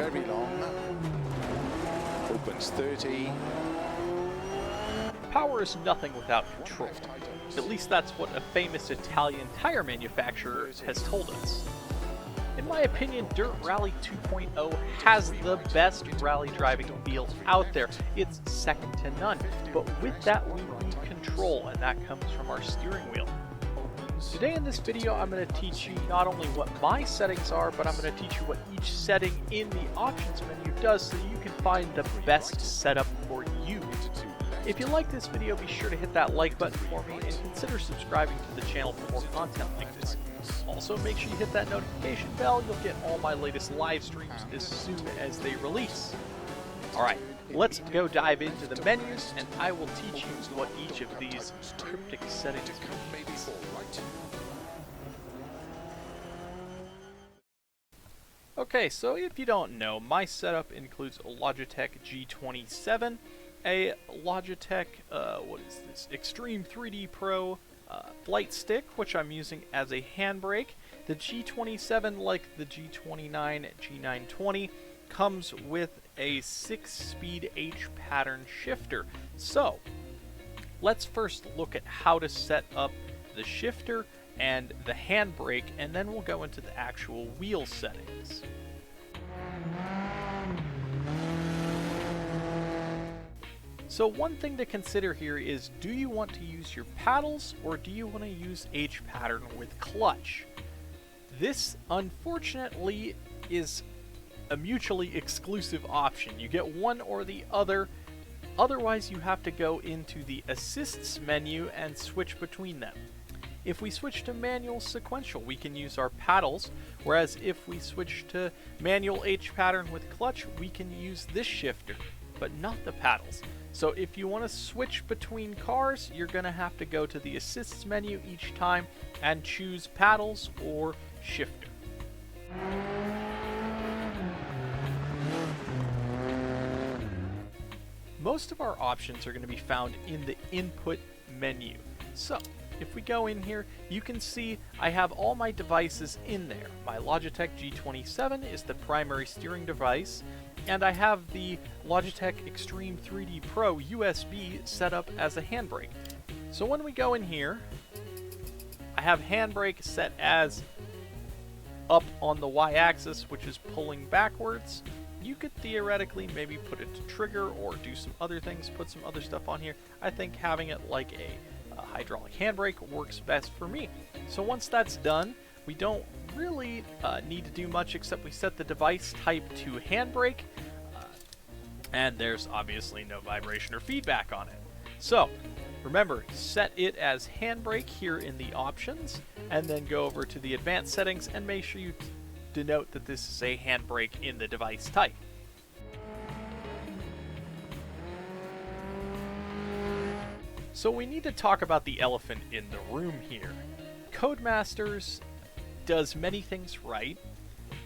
very long. Opens 30. Power is nothing without control. At least that's what a famous Italian tire manufacturer has told us. In my opinion, Dirt Rally 2.0 has the best rally driving feel out there. It's second to none. But with that, we need control, and that comes from our steering wheel. Today in this video, I'm going to teach you not only what my settings are, but I'm going to teach you what each setting in the options menu does so you can find the best setup for you. If you like this video, be sure to hit that like button for me and consider subscribing to the channel for more content like this. Also, make sure you hit that notification bell. You'll get all my latest live streams as soon as they release. Alright, let's go dive into the menus, and I will teach you what each of these cryptic settings means. Okay, so if you don't know, my setup includes a Logitech G27, a Logitech, Extreme 3D Pro flight stick, which I'm using as a handbrake. The G27, like the G29, G920, comes with a 6-speed H-pattern shifter. So, let's first look at how to set up the shifter and the handbrake, and then we'll go into the actual wheel settings. So one thing to consider here is, do you want to use your paddles or do you want to use H-pattern with clutch? This, unfortunately, is a mutually exclusive option. You get one or the other. Otherwise, you have to go into the assists menu and switch between them. If we switch to manual sequential, we can use our paddles, whereas if we switch to manual H-pattern with clutch, we can use this shifter, but not the paddles. So if you want to switch between cars, you're going to have to go to the assists menu each time and choose paddles or shifter. Most of our options are going to be found in the input menu. So if we go in here, you can see I have all my devices in there. My Logitech G27 is the primary steering device, and I have the Logitech Extreme 3D Pro USB set up as a handbrake. So when we go in here, I have handbrake set as up on the Y-axis, which is pulling backwards. You could theoretically maybe put it to trigger or do some other things, put some other stuff on here. I think having it like a hydraulic handbrake works best for me. So once that's done, we don't really need to do much except we set the device type to handbrake, and there's obviously no vibration or feedback on it. So remember, set it as handbrake here in the options, and then go over to the advanced settings and make sure you denote that this is a handbrake in the device type. So we need to talk about the elephant in the room here. Codemasters does many things right,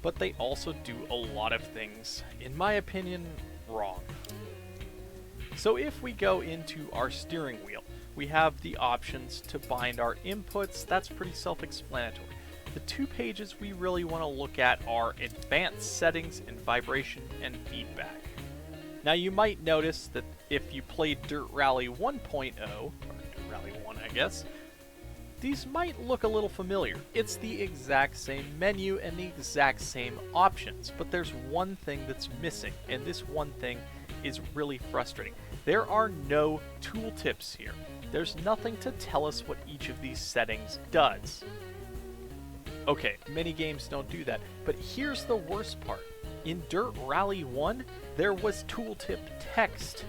but they also do a lot of things, in my opinion, wrong. So if we go into our steering wheel, we have the options to bind our inputs. That's pretty self-explanatory. The two pages we really want to look at are advanced settings and vibration and feedback. Now you might notice that if you played Dirt Rally 1.0, or Dirt Rally 1 I guess, these might look a little familiar. It's the exact same menu and the exact same options, but there's one thing that's missing, and this one thing is really frustrating. There are no tooltips here. There's nothing to tell us what each of these settings does. Okay, many games don't do that, but here's the worst part. In Dirt Rally 1, there was tooltip text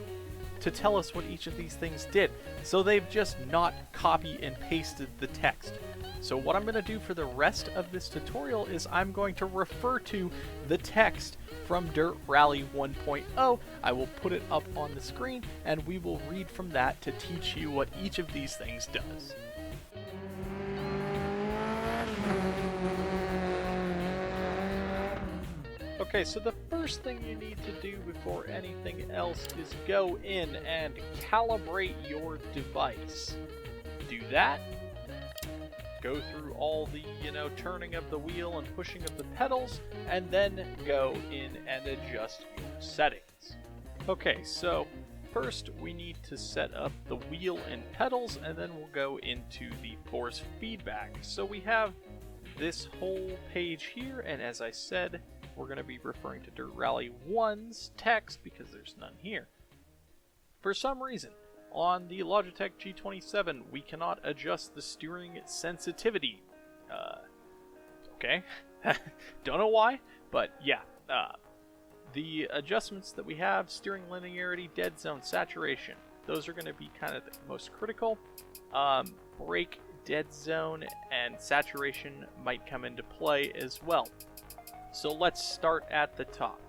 to tell us what each of these things did. So they've just not copy and pasted the text. So what I'm going to do for the rest of this tutorial is I'm going to refer to the text from Dirt Rally 1.0. I will put it up on the screen, and we will read from that to teach you what each of these things does. Okay, so the first thing you need to do before anything else is go in and calibrate your device. Do that. go through all the, turning of the wheel and pushing of the pedals, and then go in and adjust your settings. Okay, so first we need to set up the wheel and pedals, and then we'll go into the force feedback. So we have this whole page here, and as I said, we're going to be referring to Dirt Rally 1's text because there's none here. For some reason, on the Logitech G27, we cannot adjust the steering sensitivity. Okay. Don't know why, but yeah. The adjustments that we have, steering linearity, dead zone, saturation, those are going to be kind of the most critical. Brake, dead zone, and saturation might come into play as well. So let's start at the top.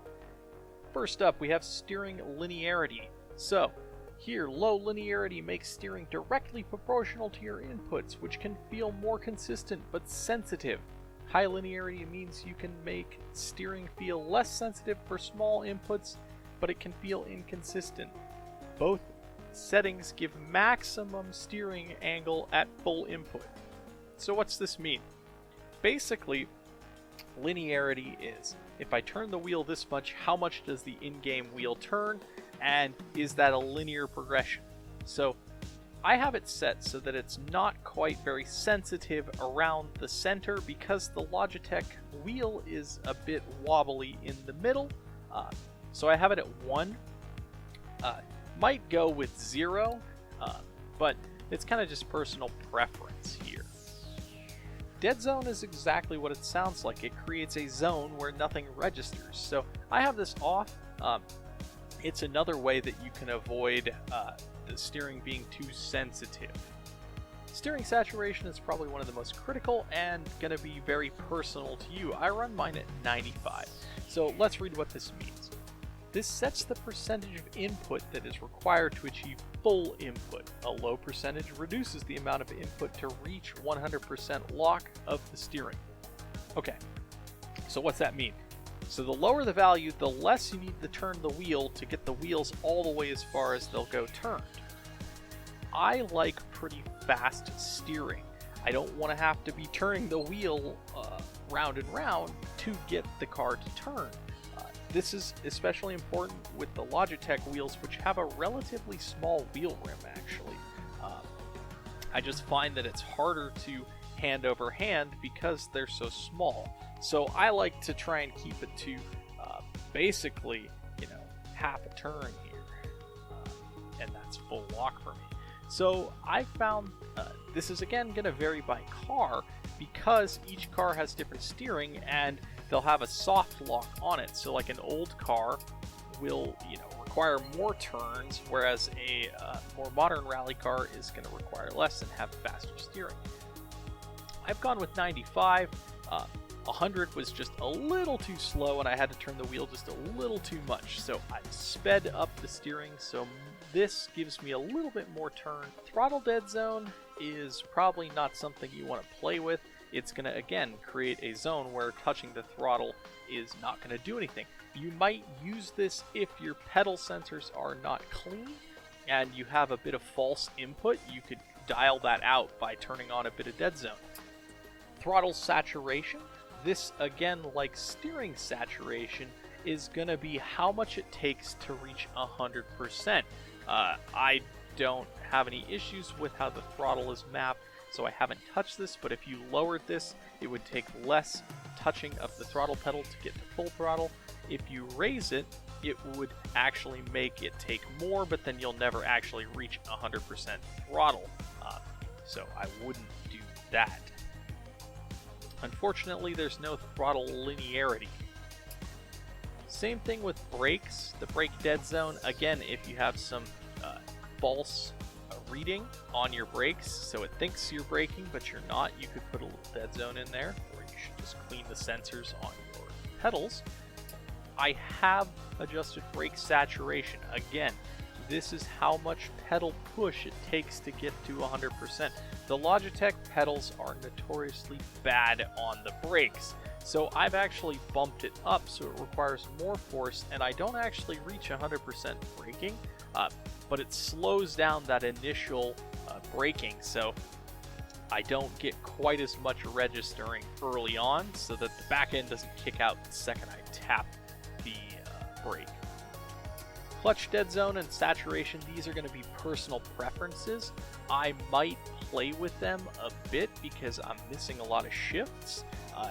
First up, we have steering linearity. So here, low linearity makes steering directly proportional to your inputs, which can feel more consistent but sensitive. High linearity means you can make steering feel less sensitive for small inputs, but it can feel inconsistent. Both settings give maximum steering angle at full input. So what's this mean? Basically, linearity is, if I turn the wheel this much, how much does the in-game wheel turn? And is that a linear progression? So I have it set so that it's not quite very sensitive around the center because the Logitech wheel is a bit wobbly in the middle. So I have it at 1. Might go with 0, but it's kind of just personal preference here. Dead zone is exactly what it sounds like. It creates a zone where nothing registers. So I have this off. It's another way that you can avoid the steering being too sensitive. Steering saturation is probably one of the most critical and going to be very personal to you. I run mine at 95. So let's read what this means. This sets the percentage of input that is required to achieve full input. A low percentage reduces the amount of input to reach 100% lock of the steering. Okay, so what's that mean? So the lower the value, the less you need to turn the wheel to get the wheels all the way as far as they'll go turned. I like pretty fast steering. I don't want to have to be turning the wheel round and round to get the car to turn. This is especially important with the Logitech wheels, which have a relatively small wheel rim, actually. I just find that it's harder to hand over hand because they're so small. So I like to try and keep it to basically, half a turn here. And that's full lock for me. So I found this is again going to vary by car because each car has different steering and they'll have a soft lock on it. So like an old car will, require more turns, whereas a more modern rally car is going to require less and have faster steering. I've gone with 95. 100 was just a little too slow and I had to turn the wheel just a little too much. So I sped up the steering, so this gives me a little bit more turn. Throttle dead zone is probably not something you want to play with. It's going to, again, create a zone where touching the throttle is not going to do anything. You might use this if your pedal sensors are not clean and you have a bit of false input. You could dial that out by turning on a bit of dead zone. Throttle saturation. This, again, like steering saturation, is going to be how much it takes to reach 100%. I don't have any issues with how the throttle is mapped, so I haven't touched this, but if you lowered this, it would take less touching of the throttle pedal to get to full throttle. If you raise it, it would actually make it take more, but then you'll never actually reach 100% throttle. So I wouldn't do that. Unfortunately, there's no throttle linearity. Same thing with brakes. The brake dead zone, again, if you have some false reading on your brakes, so it thinks you're braking, but you're not, you could put a little dead zone in there, or you should just clean the sensors on your pedals. I have adjusted brake saturation. Again, this is how much pedal push it takes to get to 100%. The Logitech pedals are notoriously bad on the brakes, so I've actually bumped it up so it requires more force, and I don't actually reach 100% braking, but it slows down that initial braking. So I don't get quite as much registering early on, so that the back end doesn't kick out the second I tap the brake. Clutch dead zone and saturation, these are going to be personal preferences. I might play with them a bit because I'm missing a lot of shifts.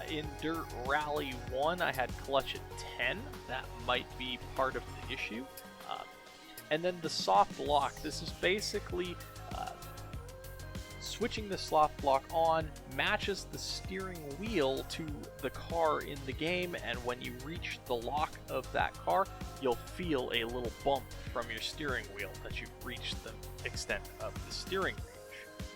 In Dirt Rally 1, I had clutch at 10. That might be part of the issue. And then the soft lock. This is basically switching the soft lock on matches the steering wheel to the car in the game, and when you reach the lock of that car, you'll feel a little bump from your steering wheel that you've reached the extent of the steering range.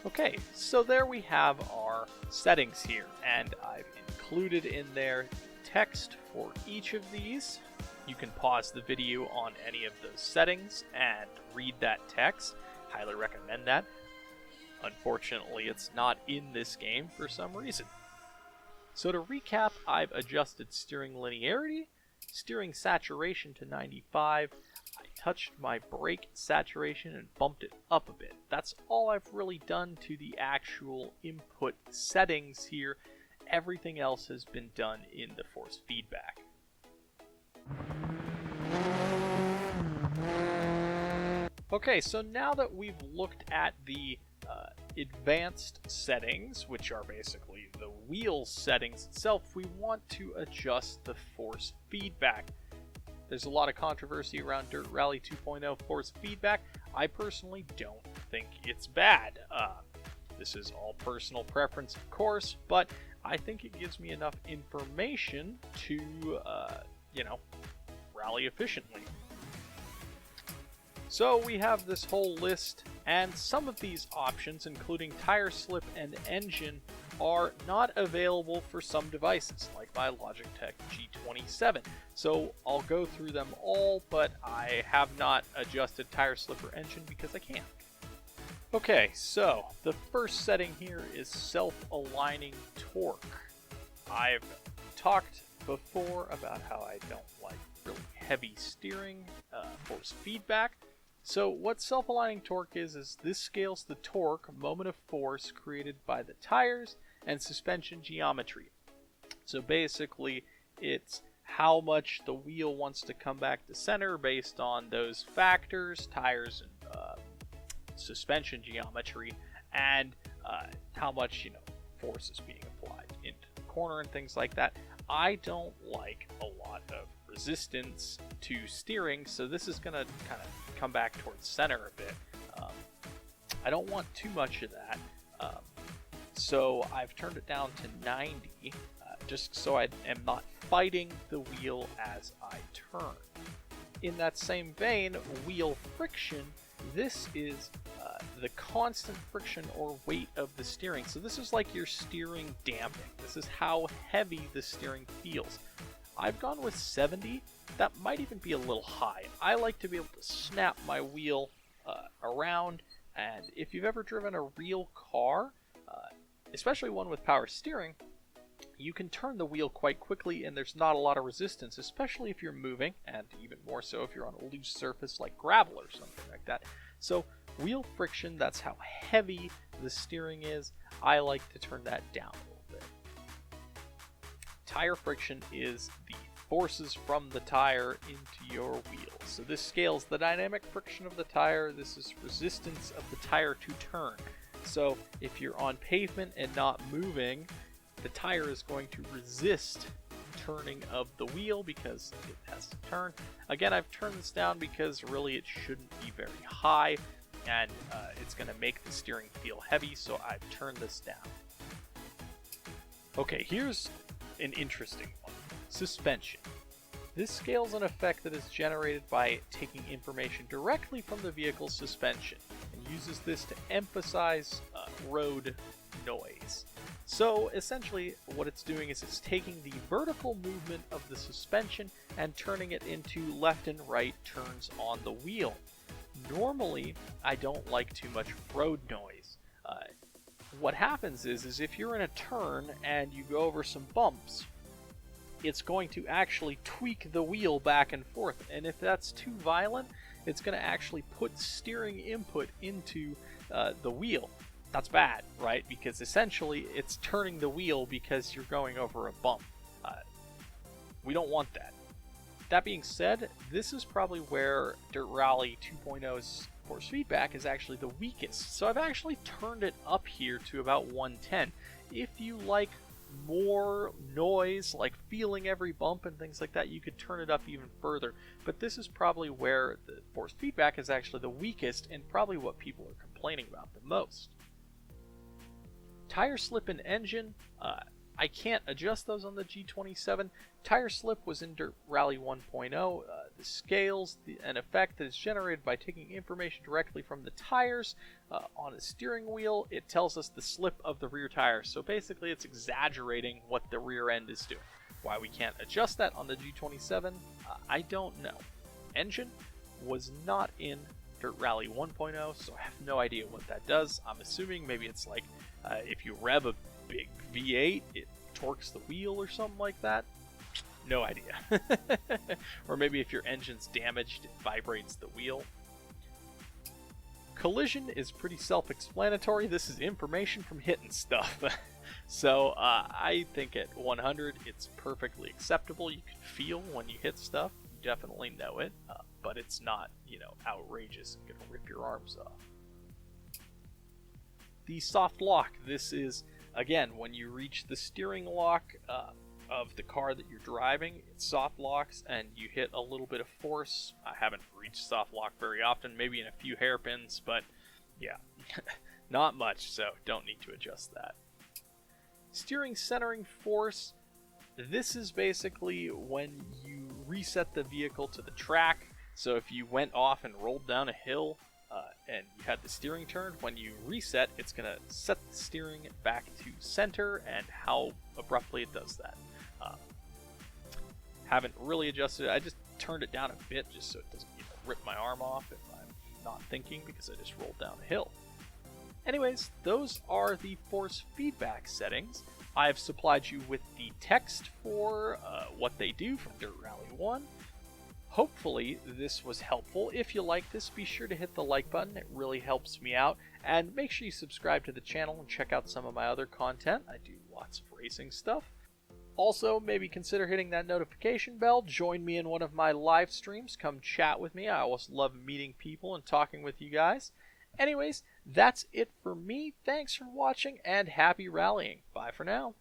Okay, so there we have our settings here, and I've included in there text for each of these. You can pause the video on any of those settings and read that text. Highly recommend that. Unfortunately, it's not in this game for some reason. So to recap, I've adjusted steering linearity, steering saturation to 95, I touched my brake saturation and bumped it up a bit. That's all I've really done to the actual input settings here. Everything else has been done in the force feedback. Okay, so now that we've looked at the advanced settings, which are basically the wheel settings itself, we want to adjust the force feedback. There's a lot of controversy around Dirt Rally 2.0 force feedback. I personally don't think it's bad. This is all personal preference, of course, but I think it gives me enough information to, rally efficiently. So we have this whole list, and some of these options, including tire slip and engine, are not available for some devices, like my Logitech G27. So I'll go through them all, but I have not adjusted tire slip or engine because I can't. Okay, so the first setting here is self-aligning torque. I've talked before about how I don't like really heavy steering, force feedback. So what self-aligning torque is this scales the torque moment of force created by the tires and suspension geometry. So basically it's how much the wheel wants to come back to center based on those factors, tires and suspension geometry, and how much force is being applied into the corner and things like that. I don't like a lot of resistance to steering, so this is going to kind of come back towards center a bit. I don't want too much of that, so I've turned it down to 90, just so I am not fighting the wheel as I turn. In that same vein, wheel friction, this is the constant friction or weight of the steering. So this is like your steering damping. This is how heavy the steering feels. I've gone with 70. That might even be a little high. I like to be able to snap my wheel around, and if you've ever driven a real car, especially one with power steering, you can turn the wheel quite quickly and there's not a lot of resistance, especially if you're moving, and even more so if you're on a loose surface like gravel or something like that. So wheel friction, that's how heavy the steering is. I like to turn that down a little bit. Tire friction is the forces from the tire into your wheels. So this scales the dynamic friction of the tire. This is resistance of the tire to turn. So if you're on pavement and not moving, the tire is going to resist turning of the wheel because it has to turn. Again, I've turned this down because really it shouldn't be very high, and it's going to make the steering feel heavy, so I've turned this down. Okay, here's an interesting one. Suspension. This scales an effect that is generated by taking information directly from the vehicle's suspension and uses this to emphasize road noise. So essentially what it's doing is it's taking the vertical movement of the suspension and turning it into left and right turns on the wheel. Normally, I don't like too much road noise. What happens is if you're in a turn and you go over some bumps, it's going to actually tweak the wheel back and forth, and if that's too violent, it's going to actually put steering input into the wheel. that's bad, right? Because essentially it's turning the wheel because you're going over a bump. We don't want that. That being said, this is probably where Dirt Rally 2.0's force feedback is actually the weakest. So I've actually turned it up here to about 110. If you like more noise, like feeling every bump and things like that, you could turn it up even further. But this is probably where the force feedback is actually the weakest and probably what people are complaining about the most. Tire slip and engine, I can't adjust those on the G27. Tire slip was in Dirt Rally 1.0. The scales, an effect that is generated by taking information directly from the tires on a steering wheel. It tells us the slip of the rear tire. So basically it's exaggerating what the rear end is doing. Why we can't adjust that on the G27, I don't know. Engine was not in Dirt Rally 1.0, so I have no idea what that does. I'm assuming maybe it's like if you rev a big V8, it torques the wheel or something like that. No idea. Or maybe if your engine's damaged, it vibrates the wheel. Collision is pretty self-explanatory. This is information from hitting stuff. So I think at 100, it's perfectly acceptable. You can feel when you hit stuff. You definitely know it, but it's not, outrageous and gonna rip your arms off. The soft lock. This is, again, when you reach the steering lock of the car that you're driving, it soft locks and you hit a little bit of force. I haven't reached soft lock very often, maybe in a few hairpins, but yeah, not much, so don't need to adjust that. Steering centering force. This is basically when you reset the vehicle to the track. So if you went off and rolled down a hill, and you had the steering turned, when you reset, it's going to set the steering back to center and how abruptly it does that. Haven't really adjusted it. I just turned it down a bit just so it doesn't rip my arm off if I'm not thinking because I just rolled down a hill. Anyways, those are the force feedback settings. I've supplied you with the text for what they do from Dirt Rally 1. Hopefully this was helpful. If you like this, be sure to hit the like button. It really helps me out. And make sure you subscribe to the channel and check out some of my other content. I do lots of racing stuff. Also, maybe consider hitting that notification bell. Join me in one of my live streams. Come chat with me. I always love meeting people and talking with you guys. Anyways, that's it for me. Thanks for watching and happy rallying. Bye for now.